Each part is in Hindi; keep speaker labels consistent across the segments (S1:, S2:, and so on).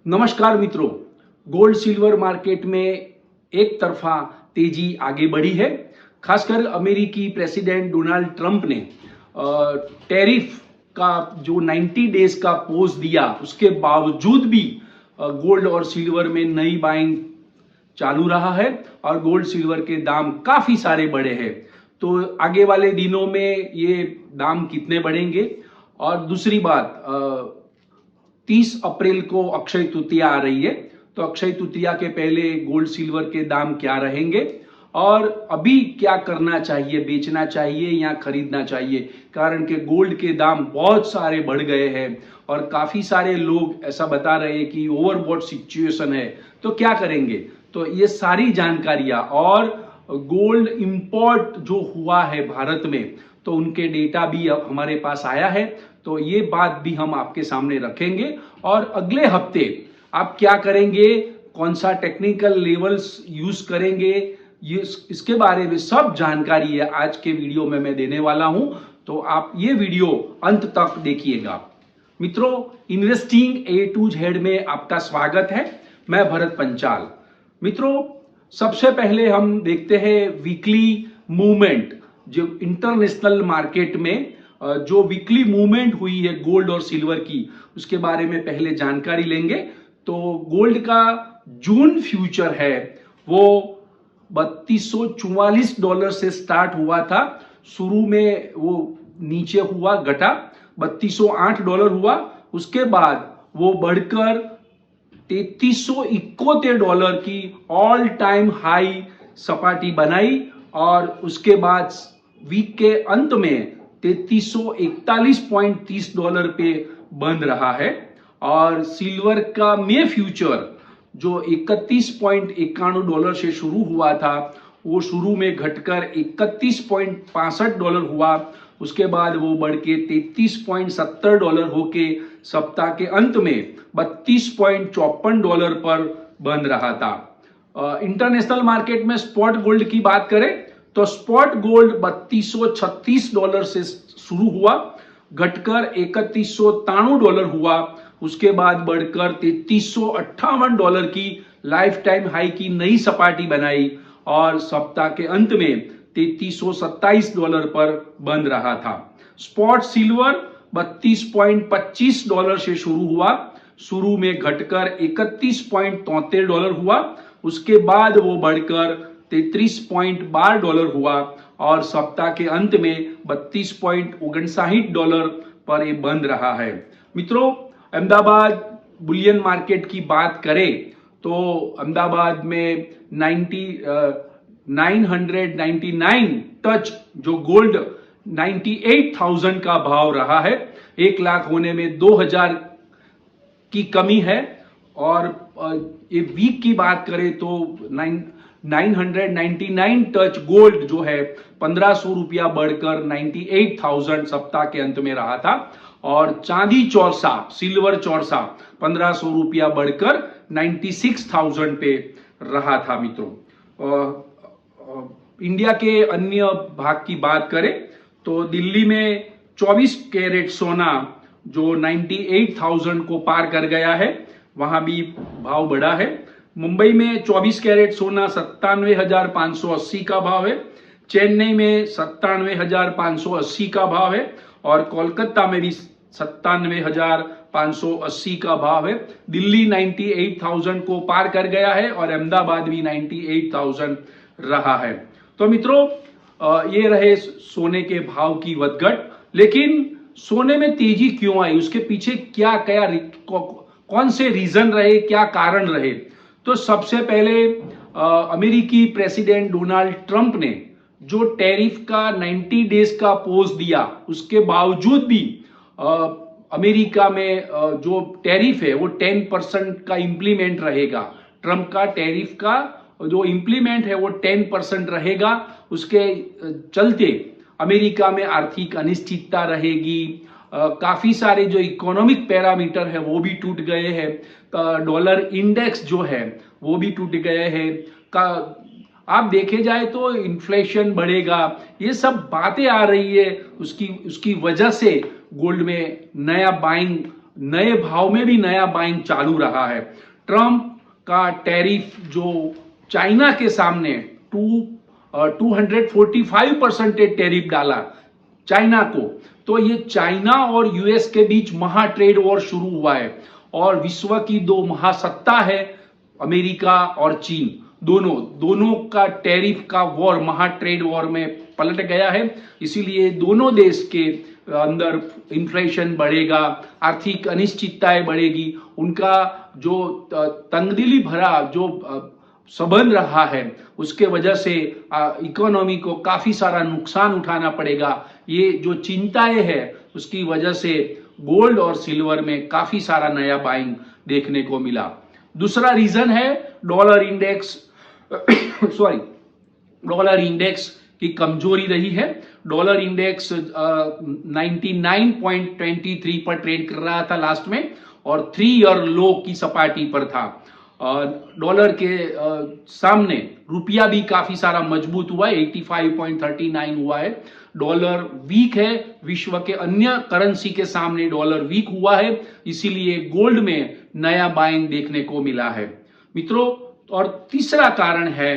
S1: नमस्कार मित्रों, गोल्ड सिल्वर मार्केट में एक तरफा तेजी आगे बढ़ी है। खासकर अमेरिकी प्रेसिडेंट डोनाल्ड ट्रंप ने टैरिफ का जो 90 डेज का पोज दिया, उसके बावजूद भी गोल्ड और सिल्वर में नई बाइंग चालू रहा है और गोल्ड सिल्वर के दाम काफी सारे बढ़े हैं। तो आगे वाले दिनों में ये दाम कितने बढ़ेंगे? और दूसरी बात, 30 अप्रैल को अक्षय तृतीया आ रही है, तो अक्षय तृतीया के पहले गोल्ड सिल्वर के दाम क्या रहेंगे और अभी क्या करना चाहिए, बेचना चाहिए या खरीदना चाहिए? कारण के गोल्ड के दाम बहुत सारे बढ़ गए हैं और काफी सारे लोग ऐसा बता रहे हैं कि ओवरबॉट सिचुएशन है, तो क्या करेंगे? तो ये सारी जानकारियां और गोल्ड इंपोर्ट जो हुआ है भारत में, तो उनके डेटा भी हमारे पास आया है, तो ये बात भी हम आपके सामने रखेंगे। और अगले हफ्ते आप क्या करेंगे, कौन सा टेक्निकल लेवल्स यूज करेंगे, इसके बारे में सब जानकारी है आज के वीडियो में मैं देने वाला हूं, तो आप ये वीडियो अंत तक देखिएगा। मित्रों, इन्वेस्टिंग ए टू जेड में आपका स्वागत है। मैं भरत पंचाल। मित्रों, सबसे पहले हम देखते हैं वीकली मूवमेंट, जो इंटरनेशनल मार्केट में जो वीकली मूवमेंट हुई है गोल्ड और सिल्वर की, उसके बारे में पहले जानकारी लेंगे। तो गोल्ड का जून फ्यूचर है वो $3244 से स्टार्ट हुआ था। शुरू में वो नीचे हुआ, घटा, $3208 हुआ। उसके बाद वो बढ़कर $3371 की ऑल टाइम हाई सपाटी बनाई और उसके बाद वीक के अंत में $3341.30 पे बंद रहा है। और सिल्वर का मे फ्यूचर जो $31.91 से शुरू हुआ था, वो शुरू में घटकर $31.65 हुआ। उसके बाद वो बढ़ के $33.70 होके सप्ताह के अंत में $32.54 पर बंद रहा था। इंटरनेशनल मार्केट में स्पॉट गोल्ड की बात करें तो स्पॉट गोल्ड $3236 से शुरू हुआ, घटकर $3193 हुआ। उसके बाद बढ़कर $3358 की लाइफ टाइम हाई की नई सपाटी बनाई और सप्ताह के अंत में $3327 पर बंद रहा था। स्पॉट सिल्वर $32.25 से शुरू हुआ, शुरू में घटकर $31.73 हुआ। उसके बाद वो बढ़कर $33.12 हुआ और सप्ताह के अंत में $32.59 पर ये बंद रहा है। मित्रों, अहमदाबाद बुलियन मार्केट की बात करें तो अहमदाबाद में 999 टच जो गोल्ड 98,000 का भाव रहा है। 1 लाख होने में 2,000 की कमी है। और ये वीक की बात करें तो 999 टच गोल्ड जो है 1,500 रुपया बढ़कर 98,000 सप्ताह के अंत में रहा था। और चांदी चौरसा, सिल्वर चौरसा 1,500 रुपया बढ़कर 96,000 पे रहा था। मित्रों, इंडिया के अन्य भाग की बात करें तो दिल्ली में 24 कैरेट सोना जो 98,000 को पार कर गया है, वहां भी भाव बढ़ा है। मुंबई में 24 कैरेट सोना 97,580 का भाव है। चेन्नई में 97,580 का भाव है और कोलकाता में भी 97,580 का भाव है। दिल्ली 98,000 को पार कर गया है और अहमदाबाद भी 98,000 रहा है। तो मित्रों, ये रहे सोने के भाव की વધઘट। लेकिन सोने में तेजी क्यों आई, उसके पीछे क्या क्या कौन से रीजन रहे, क्या कारण रहे? तो सबसे पहले अमेरिकी प्रेसिडेंट डोनाल्ड ट्रंप ने जो टैरिफ का 90 डेज का पोज दिया, उसके बावजूद भी अमेरिका में जो टैरिफ है वो 10% का इंप्लीमेंट रहेगा। ट्रंप का टैरिफ का जो इंप्लीमेंट है वो 10% रहेगा। उसके चलते अमेरिका में आर्थिक अनिश्चितता रहेगी। काफी सारे जो इकोनॉमिक पैरामीटर है वो भी टूट गए हैं। डॉलर इंडेक्स जो है वो भी टूट गए हैं। आप देखे जाए तो इन्फ्लेशन बढ़ेगा, ये सब बातें आ रही है। उसकी वजह से गोल्ड में नया बाइंग नए भाव में भी नया बाइंग चालू रहा है। ट्रंप का टैरिफ जो चाइना के सामने 245% टैरिफ डाला चाइना को, तो ये चाइना और यूएस के बीच महा ट्रेड वॉर शुरू हुआ है और विश्व की दो महासत्ता है अमेरिका और चीन, दोनों का टैरिफ का वॉर महा ट्रेड वॉर में पलट गया है। इसीलिए दोनों देश के अंदर इन्फ्लेशन बढ़ेगा, आर्थिक अनिश्चितताएं बढ़ेगी, उनका जो तंगदिली भरा जो संबंध रहा है उसके वजह से इकोनॉमी को काफी सारा नुकसान उठाना पड़ेगा। ये जो चिंताएं है उसकी वजह से गोल्ड और सिल्वर में काफी सारा नया बाइंग देखने को मिला। दूसरा रीजन है डॉलर इंडेक्स डॉलर इंडेक्स की कमजोरी रही है। डॉलर इंडेक्स 99.23 पर ट्रेड कर रहा था लास्ट में और 3 ईयर लो की सपाटी पर था। डॉलर के सामने रुपया भी काफी सारा मजबूत हुआ है, 85.39 हुआ है। डॉलर वीक है, विश्व के अन्य करेंसी के सामने डॉलर वीक हुआ है, इसीलिए गोल्ड में नया बाइंग देखने को मिला है मित्रों। और तीसरा कारण है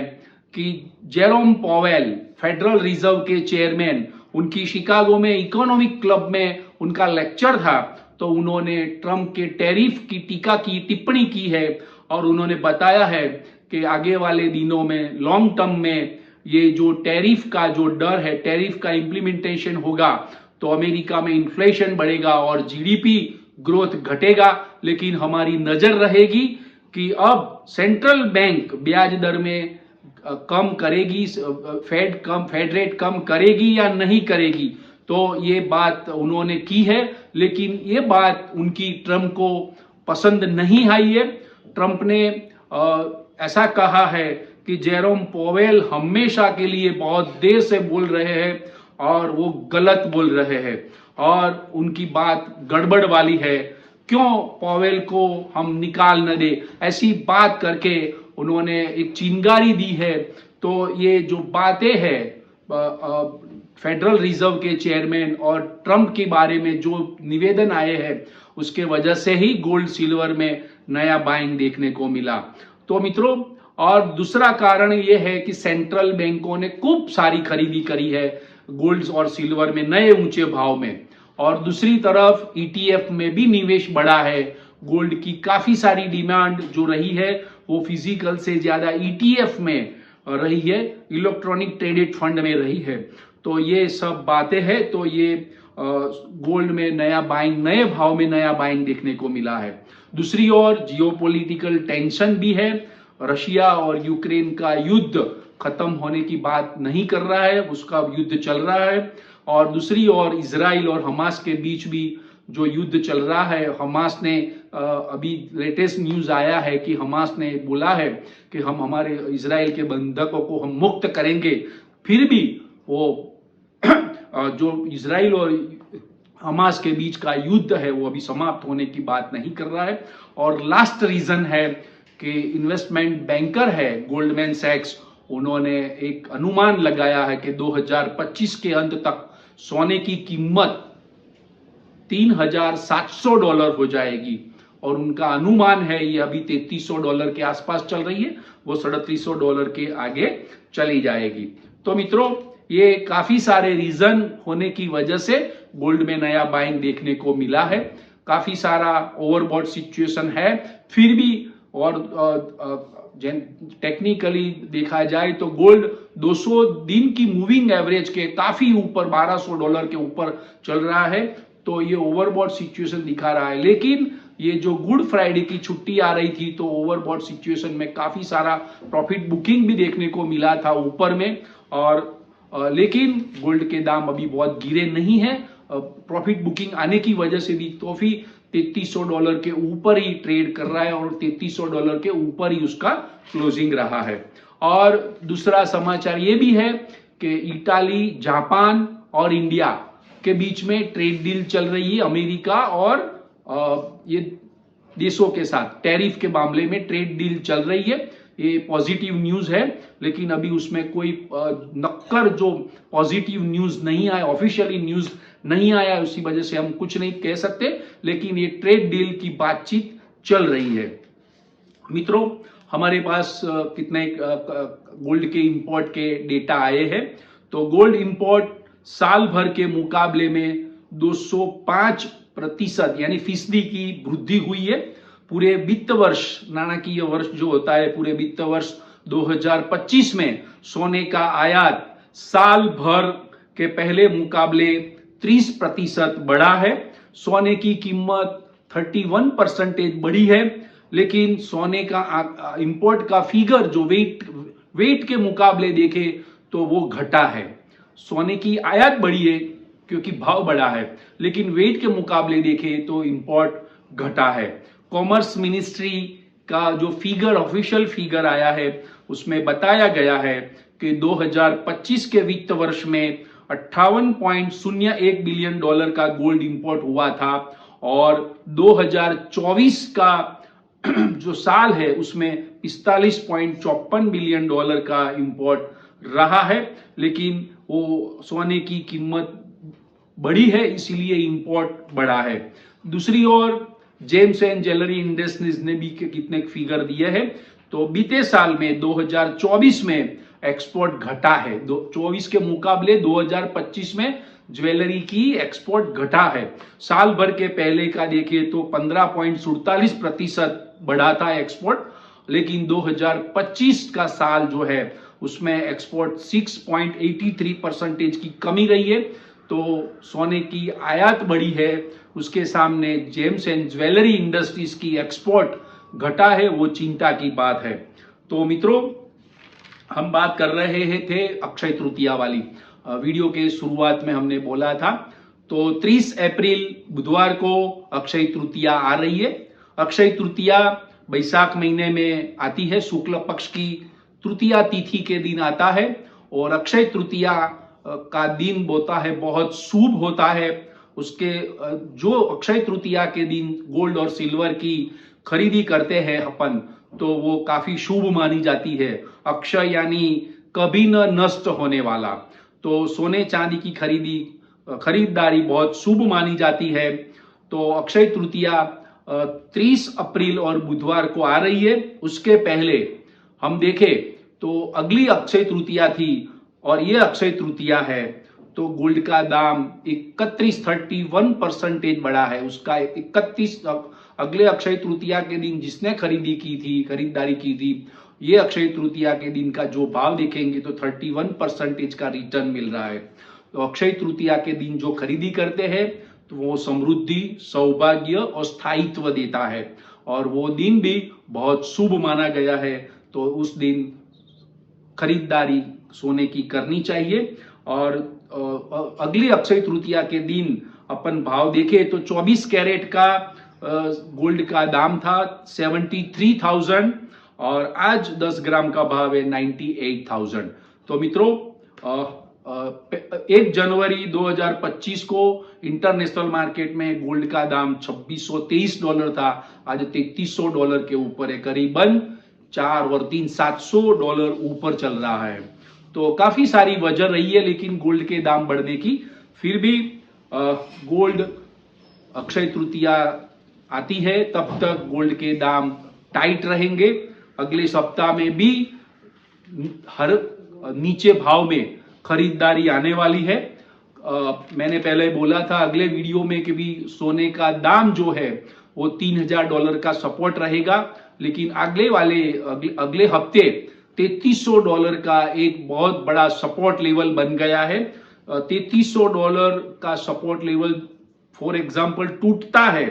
S1: कि जेरोम पॉवेल, फेडरल रिजर्व के चेयरमैन, उनकी शिकागो में इकोनॉमिक क्लब में उनका लेक्चर था, तो उन्होंने ट्रंप के टैरिफ की टीका की, टिप्पणी की है और उन्होंने बताया है कि आगे वाले दिनों में लॉन्ग टर्म में ये जो टैरिफ का जो डर है, टैरिफ का इंप्लीमेंटेशन होगा तो अमेरिका में इन्फ्लेशन बढ़ेगा और जीडीपी ग्रोथ घटेगा, लेकिन हमारी नजर रहेगी कि अब सेंट्रल बैंक ब्याज दर में कम करेगी, फेड रेट कम करेगी या नहीं करेगी। तो ये बात उन्होंने की है, लेकिन ये बात उनकी ट्रंप को पसंद नहीं आई है। ट्रंप ने ऐसा कहा है कि जेरोम पॉवेल हमेशा के लिए बहुत देर से बोल रहे हैं और वो गलत बोल रहे हैं और उनकी बात गड़बड़ वाली है, क्यों पॉवेल को हम निकाल न दे, ऐसी बात करके उन्होंने एक चिंगारी दी है। तो ये जो बातें हैं फेडरल रिजर्व के चेयरमैन और ट्रंप के बारे में जो निवेदन आए हैं उसके वजह से ही गोल्ड सिल्वर में नया बाइंग देखने को मिला। तो मित्रों, और दूसरा कारण ये है कि सेंट्रल बैंकों ने खूब सारी खरीदी करी है गोल्ड और सिल्वर में नए ऊंचे भाव में, और दूसरी तरफ ईटीएफ में भी निवेश बढ़ा है। गोल्ड की काफी सारी डिमांड जो रही है वो फिजिकल से ज्यादा ईटीएफ में रही है, इलेक्ट्रॉनिक ट्रेडेड फंड में रही है। तो ये सब बातें हैं, तो ये गोल्ड में नया बाइंग, नए भाव में नया बाइंग देखने को मिला है। दूसरी ओर जियोपॉलिटिकल टेंशन भी है, रशिया और यूक्रेन का युद्ध खत्म होने की बात नहीं कर रहा है, उसका युद्ध चल रहा है। और दूसरी ओर इजराइल और हमास के बीच भी जो युद्ध चल रहा है, हमास ने अभी लेटेस्ट न्यूज आया है कि हमास ने बोला है कि हम हमारे इजराइल के बंधकों को हम मुक्त करेंगे, फिर भी वो जो इजराइल और हमास के बीच का युद्ध है वो अभी समाप्त होने की बात नहीं कर रहा है। और लास्ट रीजन है कि इन्वेस्टमेंट बैंकर है गोल्डमैन सैक्स, उन्होंने एक अनुमान लगाया है कि 2025 के अंत तक सोने की कीमत $3,700 हो जाएगी, और उनका अनुमान है ये अभी $3,300 के आसपास चल रही है, वो $3,500 के आगे चली जाएगी। तो मित्रों, ये काफी सारे रीजन होने की वजह से गोल्ड में नया बाइंग देखने को मिला है। काफी सारा ओवरबॉट सिचुएशन है, फिर भी और टेक्निकली देखा जाए तो गोल्ड 200 दिन की मूविंग एवरेज के काफी ऊपर $1,200 के ऊपर चल रहा है। तो ये ओवरबॉट सिचुएशन दिखा रहा है, लेकिन ये जो गुड फ्राइडे की छुट्टी आ रही थी तो ओवरबॉट सिचुएशन में काफी सारा प्रॉफिट बुकिंग भी देखने को मिला था ऊपर में, और लेकिन गोल्ड के दाम अभी बहुत गिरे नहीं है। प्रॉफिट बुकिंग आने की वजह से भी काफी $3,300 के ऊपर ही ट्रेड कर रहा है और $3,300 के ऊपर ही उसका क्लोजिंग रहा है। और दूसरा समाचार ये भी है कि इटाली, जापान और इंडिया के बीच में ट्रेड डील चल रही है, अमेरिका और ये देशों के साथ टैरिफ के मामले में ट्रेड डील चल रही है। ये पॉजिटिव न्यूज है, लेकिन अभी उसमें कोई नक्कर जो पॉजिटिव न्यूज नहीं आया, ऑफिशियली न्यूज नहीं आया, उसी वजह से हम कुछ नहीं कह सकते, लेकिन ये ट्रेड डील की बातचीत चल रही है। मित्रों, हमारे पास कितने गोल्ड के इंपोर्ट के डेटा आए हैं। तो गोल्ड इंपोर्ट साल भर के मुकाबले में 205% यानी फीसदी की वृद्धि हुई है। पूरे वित्त वर्ष, नाणाकीय वर्ष जो होता है, पूरे वित्त वर्ष 2025 में सोने का आयात साल भर के पहले मुकाबले 30% बढ़ा है। सोने की कीमत 31% बढ़ी है, लेकिन सोने का इंपोर्ट का फिगर जो वेट के मुकाबले देखे तो वो घटा है। सोने की आयात बढ़ी है क्योंकि भाव बढ़ा है, लेकिन वेट के मुकाबले देखे तो इंपोर्ट घटा है। कॉमर्स मिनिस्ट्री का जो फिगर, ऑफिशियल फिगर आया है, उसमें बताया गया है कि 2025 के वित्त वर्ष में 58.01 बिलियन डॉलर का गोल्ड इंपोर्ट हुआ था, और 2024 का जो साल है उसमें 45.54 बिलियन डॉलर का इंपोर्ट रहा है, लेकिन वो सोने की कीमत बढ़ी है, इसीलिए इंपोर्ट बढ़ा है। दूसरी ओर जेम्स एंड ज्वेलरी इंडस्ट्रीज ने भी कितने फिगर दिए हैं, तो बीते साल में 2024 में एक्सपोर्ट घटा है। 24 के मुकाबले 2025 में ज्वेलरी की एक्सपोर्ट घटा है। साल भर के पहले का देखिए तो 15.47% बढ़ा था एक्सपोर्ट, लेकिन 2025 का साल जो है उसमें एक्सपोर्ट 6.83% की कमी रही है। तो सोने की आयात बढ़ी है, उसके सामने जेम्स एंड ज्वेलरी इंडस्ट्रीज की एक्सपोर्ट घटा है, वो चिंता की बात है। तो मित्रों, हम बात कर रहे थे अक्षय तृतीया वाली। वीडियो के शुरुआत में हमने बोला था, तो 30 अप्रैल बुधवार को अक्षय तृतीया आ रही है। अक्षय तृतीया बैसाख महीने में आती है, शुक्ल पक्ष की तृतीया तिथि के दिन आता है, और अक्षय तृतीया का दिन होता है बहुत शुभ होता है। उसके जो अक्षय तृतीया के दिन गोल्ड और सिल्वर की खरीदी करते हैं अपन, तो वो काफी शुभ मानी जाती है। अक्षय यानी कभी न नष्ट होने वाला, तो सोने चांदी की खरीदारी बहुत शुभ मानी जाती है। तो अक्षय तृतीया 30 अप्रैल और बुधवार को आ रही है। उसके पहले हम देखें तो अगली अक्षय तृतीया थी, और ये अक्षय तृतीया है, तो गोल्ड का दाम 31% बढ़ा है। उसका 31 अगले अक्षय तृतीया के दिन जिसने खरीदारी की थी, ये अक्षय तृतीया के दिन का जो भाव देखेंगे तो 31% का रिटर्न मिल रहा है। तो अक्षय तृतीया के दिन जो खरीदी करते हैं तो वो समृद्धि, सौभाग्य और स्थायित्व देता है, और वो दिन भी बहुत शुभ माना गया है। तो उस दिन खरीदारी सोने की करनी चाहिए। और अगली अक्षय तृतीया के दिन अपन भाव देखें तो 24 कैरेट का गोल्ड का दाम था 73,000, और आज 10 ग्राम का भाव है 98,000। तो मित्रों, 1 जनवरी 2025 को इंटरनेशनल मार्केट में गोल्ड का दाम $2623 था, आज $3300 के ऊपर है, करीबन 4 और 3 $700 ऊपर चल रहा है। तो काफी सारी वजह रही है लेकिन गोल्ड के दाम बढ़ने की। फिर भी गोल्ड अक्षय तृतीया आती है तब तक गोल्ड के दाम टाइट रहेंगे। अगले सप्ताह में भी हर नीचे भाव में खरीदारी आने वाली है। मैंने पहले बोला था अगले वीडियो में कि भी सोने का दाम जो है वो $3000 का सपोर्ट रहेगा, लेकिन अगले हफ्ते $3300 का एक बहुत बड़ा सपोर्ट लेवल बन गया है। $3300 का सपोर्ट लेवल फॉर एग्जांपल टूटता है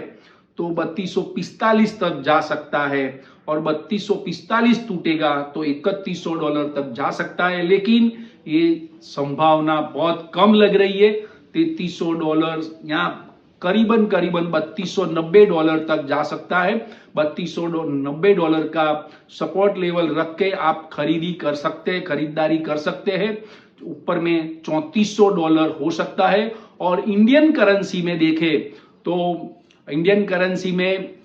S1: तो 3245 तक जा सकता है, और 3245 टूटेगा तो $3100 तक जा सकता है, लेकिन ये संभावना बहुत कम लग रही है। $3300 यहाँ करीबन $3290 तक जा सकता है। $3290 का सपोर्ट लेवल रख के आप खरीदारी कर सकते हैं। ऊपर में $3400 हो सकता है। और इंडियन करेंसी में देखें तो इंडियन करेंसी में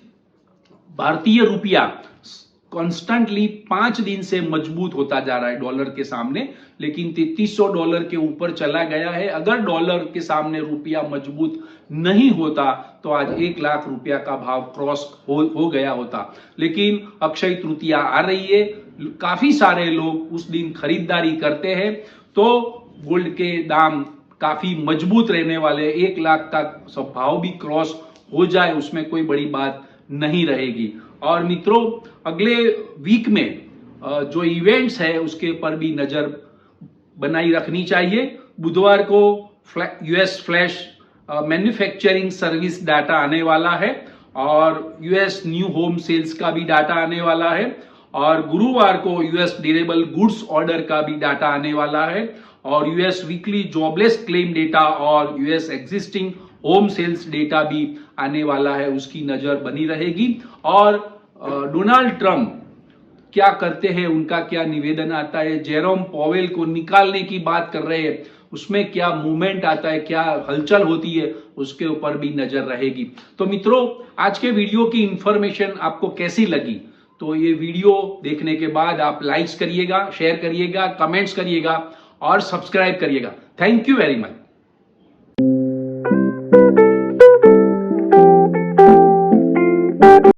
S1: भारतीय रुपया कॉन्स्टेंटली 5 दिन से मजबूत होता जा रहा है डॉलर के सामने, लेकिन $3300 के ऊपर चला गया है। अगर डॉलर के सामने रुपया मजबूत नहीं होता तो आज 1 लाख रुपया का भाव क्रॉस हो गया होता। लेकिन अक्षय तृतीया आ रही है, काफी सारे लोग उस दिन खरीदारी करते हैं, तो गोल्ड के दाम काफी मजबूत रहने वाले। 1 लाख का भाव भी क्रॉस हो जाए उसमें कोई बड़ी बात नहीं रहेगी। और मित्रों, अगले वीक में जो इवेंट्स है उसके पर भी नजर बनाई रखनी चाहिए। बुधवार को US flash manufacturing service data आने वाला है और यूएस न्यू होम सेल्स का भी डाटा आने वाला है, और गुरुवार को यूएस ड्यूरेबल गुड्स ऑर्डर का भी डाटा आने वाला है, और US weekly jobless claim data और US existing home sales data भी आने वाला है, उसकी नजर बनी रहेगी। और डोनाल्ड ट्रंप क्या करते हैं, उनका क्या निवेदन आता है, जेरोम पॉवेल को निकालने की बात कर रहे हैं, उसमें क्या मूवमेंट आता है, क्या हलचल होती है, उसके ऊपर भी नजर रहेगी। तो मित्रों, आज के वीडियो की इंफॉर्मेशन आपको कैसी लगी, तो ये वीडियो देखने के बाद आप लाइक्स करिएगा, शेयर करिएगा, कमेंट्स करिएगा और सब्सक्राइब करिएगा। Thank you very much.